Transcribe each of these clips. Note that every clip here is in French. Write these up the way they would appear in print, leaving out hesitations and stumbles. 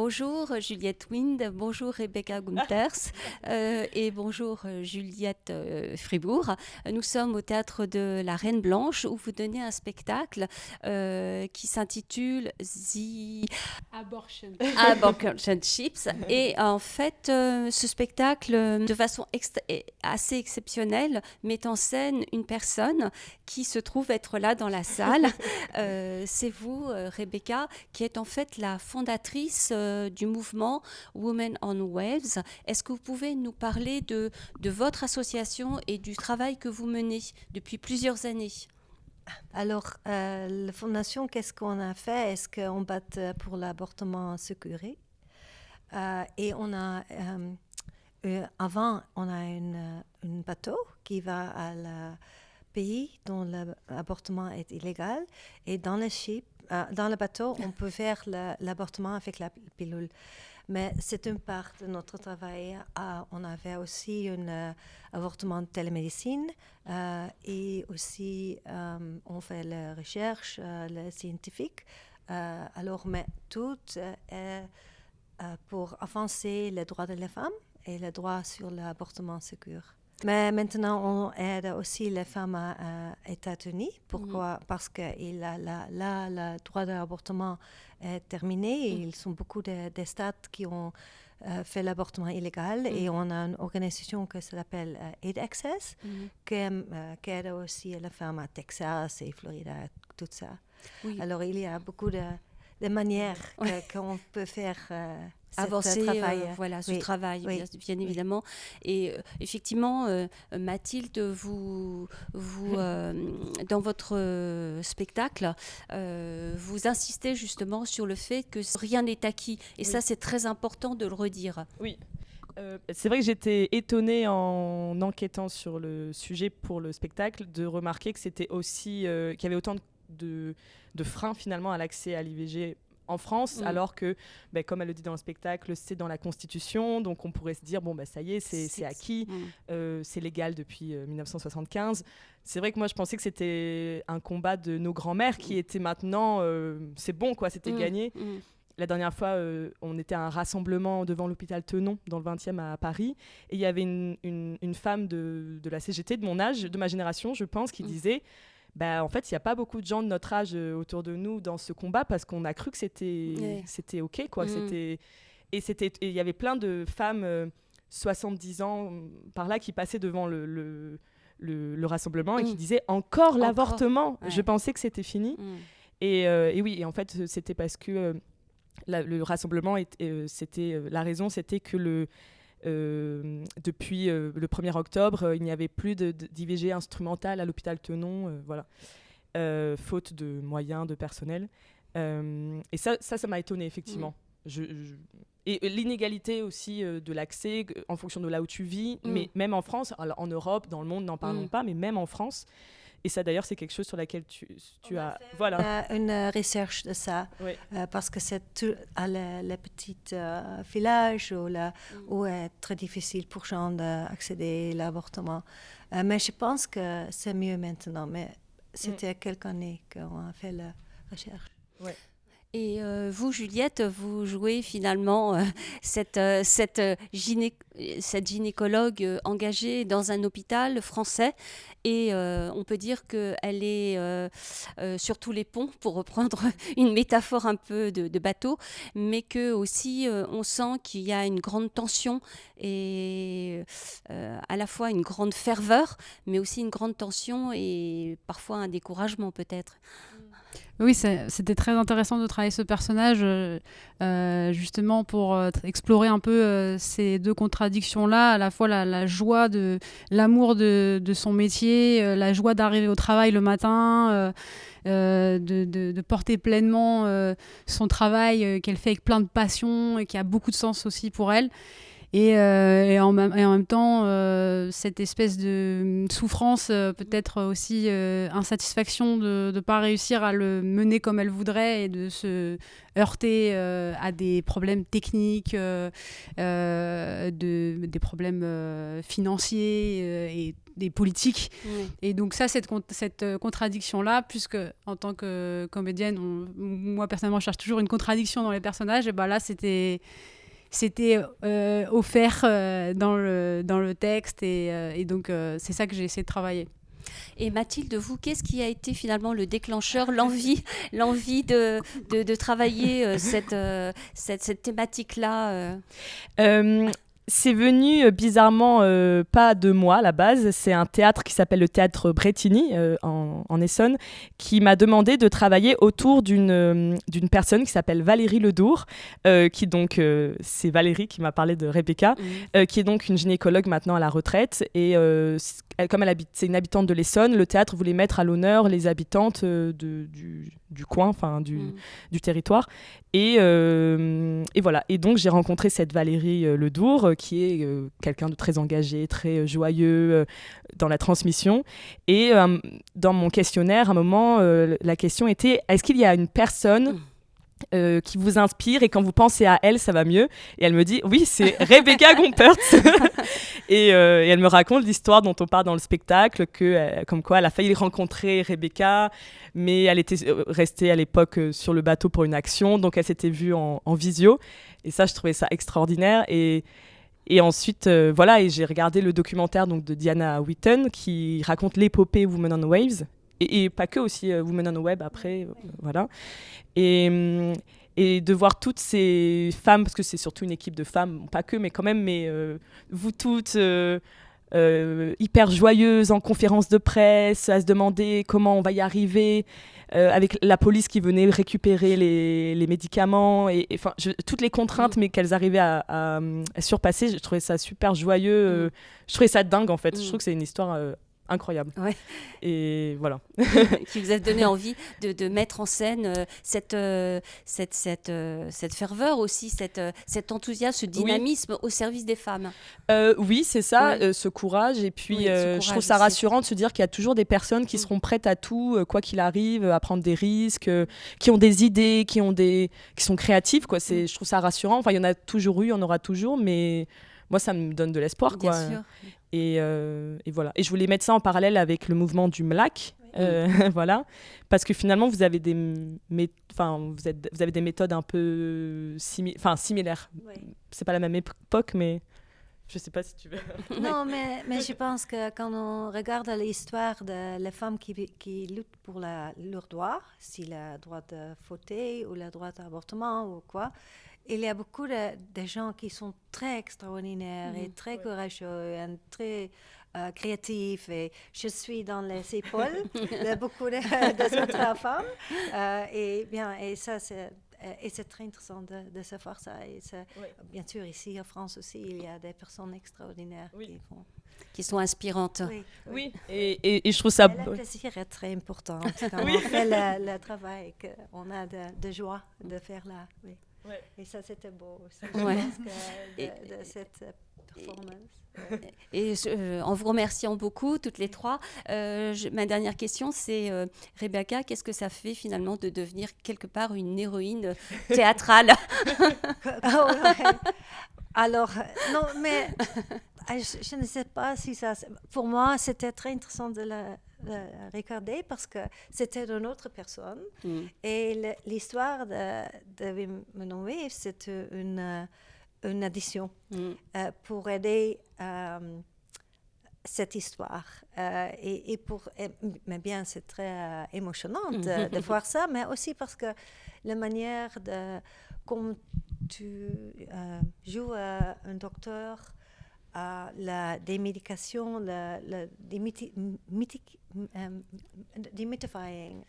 bonjour Juliette Wind, bonjour Rebecca Gunters et bonjour Juliette Fribourg. Nous sommes au théâtre de la Reine Blanche où vous donnez un spectacle qui s'intitule The Abortion Chips. Et en fait, ce spectacle, de façon assez exceptionnelle, met en scène une personne qui se trouve être là dans la salle. C'est vous, Rebecca, qui êtes en fait la fondatrice du mouvement Women on Waves. Est-ce que vous pouvez nous parler de votre association et du travail que vous menez depuis plusieurs années ? Alors, la fondation, qu'est-ce qu'on a fait? Est-ce qu'on bat pour l'avortement sécurisé? Et on a, avant, on a un bateau qui va à la pays dont l'avortement est illégal. Et dans le bateau, on peut faire l'avortement avec la pilule. Mais c'est une part de notre travail. On avait aussi un avortement de télémédecine et aussi on fait la recherche, le scientifique. Mais tout est pour avancer les droits de la femme et le droit sur l'avortement sûr. Mais maintenant, on aide aussi les femmes aux États-Unis. Pourquoi? Parce que le droit de l'avortement est terminé. Et ils sont beaucoup d'États qui ont fait l'avortement illégal. Et on a une organisation qui s'appelle Aid Access, qui aide aussi les femmes à Texas et Florida, tout ça. Oui. Alors, il y a beaucoup de manières qu'on peut faire avancer ce travail, bien évidemment. Et effectivement, Mathilde, vous dans votre spectacle, vous insistez justement sur le fait que rien n'est acquis. Et ça, c'est très important de le redire. Oui. C'est vrai que j'étais étonnée en enquêtant sur le sujet pour le spectacle de remarquer que c'était aussi qu'il y avait autant de freins finalement à l'accès à l'IVG en France, alors que, comme elle le dit dans le spectacle, c'est dans la Constitution, donc on pourrait se dire, ça y est, c'est acquis, c'est légal depuis 1975. C'est vrai que moi, je pensais que c'était un combat de nos grands-mères qui était maintenant, c'est bon, quoi, c'était gagné. La dernière fois, on était à un rassemblement devant l'hôpital Tenon, dans le 20e à Paris, et il y avait une femme de la CGT, de mon âge, de ma génération, je pense, qui disait... en fait, il n'y a pas beaucoup de gens de notre âge autour de nous dans ce combat parce qu'on a cru que c'était OK, quoi. Et il y avait plein de femmes 70 ans par là qui passaient devant le rassemblement et qui disaient encore l'avortement. Je pensais que c'était fini. Et oui, et en fait, c'était parce que le rassemblement, la raison, c'était que depuis le 1er octobre, il n'y avait plus d'IVG instrumentale à l'hôpital Tenon, faute de moyens, de personnel. Et ça m'a étonnée, effectivement. Et l'inégalité aussi de l'accès en fonction de là où tu vis, mais même en France, alors en Europe, dans le monde, n'en parlons pas, mais même en France. Et ça, d'ailleurs, c'est quelque chose sur laquelle tu as... Voilà. Une recherche de ça, parce que c'est tout les petits villages où est très difficile pour les gens d'accéder à l'avortement. Mais je pense que c'est mieux maintenant. Mais c'était quelques années qu'on a fait la recherche. Ouais. Et vous, Juliette, vous jouez finalement cette gynécologue engagée dans un hôpital français. Et on peut dire qu'elle est sur tous les ponts, pour reprendre une métaphore un peu de bateau, mais que aussi on sent qu'il y a une grande tension et à la fois une grande ferveur, mais aussi une grande tension et parfois un découragement peut-être. Oui, c'était très intéressant de travailler ce personnage justement pour explorer un peu ces deux contradictions-là, à la fois la joie de l'amour de son métier, la joie d'arriver au travail le matin, de porter pleinement son travail qu'elle fait avec plein de passion et qui a beaucoup de sens aussi pour elle. Et en même temps, cette espèce de souffrance, peut-être aussi insatisfaction de ne pas réussir à le mener comme elle voudrait et de se heurter à des problèmes techniques, des problèmes financiers et des politiques. Oui. Et donc ça, cette contradiction-là, puisque en tant que comédienne, moi personnellement, je cherche toujours une contradiction dans les personnages, et ben là, c'était offert dans le texte, et donc c'est ça que j'ai essayé de travailler. Et Mathilde, vous, qu'est-ce qui a été finalement le déclencheur, l'envie de travailler cette thématique-là C'est venu bizarrement pas de moi à la base. C'est un théâtre qui s'appelle le théâtre Bretigny en Essonne qui m'a demandé de travailler autour d'une personne qui s'appelle Valérie Ledour, qui donc c'est Valérie qui m'a parlé de Rebecca, qui est donc une gynécologue maintenant à la retraite, et comme c'est une habitante de l'Essonne, le théâtre voulait mettre à l'honneur les habitantes du coin, enfin du territoire, et voilà. Et donc j'ai rencontré cette Valérie Ledour, qui est quelqu'un de très engagé, très joyeux dans la transmission. Et dans mon questionnaire, à un moment, la question était: est-ce qu'il y a une personne qui vous inspire, et quand vous pensez à elle, ça va mieux? Et elle me dit: oui, c'est Rebecca Gompertz. Et elle me raconte l'histoire dont on parle dans le spectacle, comme quoi elle a failli rencontrer Rebecca, mais elle était restée à l'époque sur le bateau pour une action, donc elle s'était vue en visio. Et ça, je trouvais ça extraordinaire. Et ensuite, voilà, et j'ai regardé le documentaire donc, de Diana Whitten qui raconte l'épopée Women on Waves, et pas que, aussi Women on Web après, voilà. Et de voir toutes ces femmes, parce que c'est surtout une équipe de femmes, pas que, mais quand même, vous toutes hyper joyeuses en conférence de presse, à se demander comment on va y arriver, avec la police qui venait récupérer les médicaments, et toutes les contraintes, mais qu'elles arrivaient à surpasser. Je trouvais ça super joyeux, je trouvais ça dingue en fait. Je trouve que c'est une histoire incroyable. Ouais. Et voilà. Qui vous a donné envie de mettre en scène cette ferveur aussi, cet enthousiasme, ce dynamisme au service des femmes. Oui, c'est ça, ce courage. Et puis, je trouve ça rassurant de se dire qu'il y a toujours des personnes qui seront prêtes à tout, quoi qu'il arrive, à prendre des risques, qui ont des idées, qui sont créatives, quoi. Je trouve ça rassurant. Enfin, il y en a toujours eu, il y en aura toujours, mais moi, ça me donne de l'espoir, quoi. Bien sûr. Et voilà. Et je voulais mettre ça en parallèle avec le mouvement du MLAC, voilà, parce que finalement vous avez des méthodes un peu similaires. Oui. C'est pas la même époque, mais je sais pas si tu veux. Non, mais je pense que quand on regarde l'histoire des femmes qui luttent pour leurs droits, si le droit de voter ou le droit d'avortement ou quoi, il y a beaucoup de gens qui sont très extraordinaires et très courageux et très créatifs. Et je suis dans les épaules de beaucoup d'autres femmes. Et ça, c'est très intéressant de savoir ça. Et bien sûr, ici en France aussi, il y a des personnes extraordinaires qui sont inspirantes. Oui. Et je trouve ça... Le plaisir est très important. Quand on fait le travail, qu'on a de joie de faire là. Oui. Ouais. Et ça, c'était beau aussi. Je pense que de cette performance. Et en vous remerciant beaucoup, toutes les trois, ma dernière question, c'est Rebecca, qu'est-ce que ça fait finalement de devenir quelque part une héroïne théâtrale? Alors, non, mais je ne sais pas si ça... Pour moi, c'était très intéressant de regarder parce que c'était une autre personne. Et l'histoire de Women on Waves, c'est une addition pour aider cette histoire. Mais bien, c'est très émotionnant de voir ça, mais aussi parce que la manière comme tu joues un docteur, des médications, demystifying.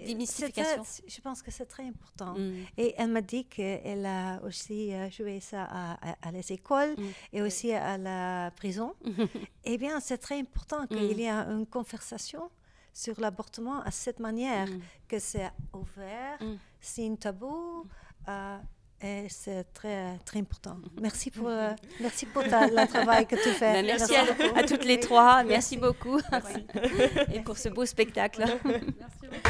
Démystification. Je pense que c'est très important. Et elle m'a dit qu'elle a aussi joué ça à les écoles et aussi à la prison. Eh bien, c'est très important qu'il y ait une conversation sur l'avortement à cette manière, que c'est ouvert, c'est un tabou. Et c'est très, très important. Merci pour le travail que tu fais. Ben, merci à toutes les trois. Merci beaucoup. Et pour ce beau spectacle. Merci beaucoup.